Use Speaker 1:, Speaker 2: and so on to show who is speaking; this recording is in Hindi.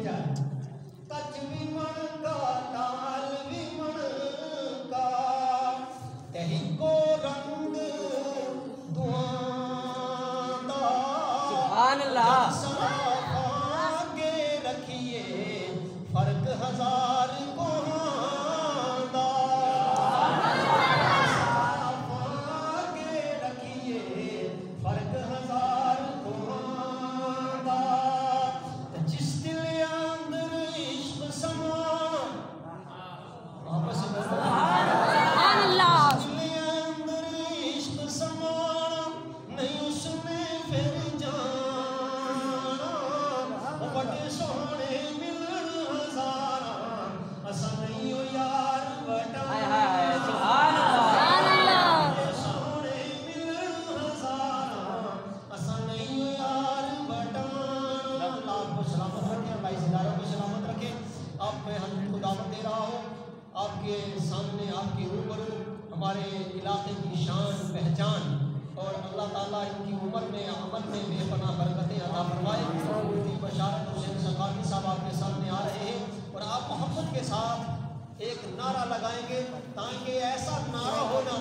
Speaker 1: कच भी मन का ताल भी मन का तही को रंग दुआंदा
Speaker 2: सुभान अल्लाह
Speaker 1: आगे रखिए फर्क हजार को आंदा आगे रखिए फर्क हजार को आंदा जिस दिल अंदर इश्क समा वापस
Speaker 2: सुभान अल्लाह
Speaker 1: अंदर इश्क समाना नहीं उसमें फिर जाना बड़े सोहने मिलन हजारा असा नहीं हो यार
Speaker 2: हाय हाय सुभान अल्लाह
Speaker 1: बड़े सोहने मिलन हजारा असा नहीं हो यार बटाना अल्लाह को सलामत रखे अल्लाह इस इदारे को सलामत रखे। अब मैं हजरत को दावत दे रहा हूँ आपके सामने आपके रूबरू हमारे इलाके की शान पहचान और अल्लाह ताला इनकी उम्र में अमल में बेपनाह बरकतें अता फरमाए। मुफ्ती बशारत हुसैन सकाफी साहब आपके सामने आ रहे हैं और आप मोहब्बत के साथ एक नारा लगाएंगे ताकि ऐसा नारा हो ना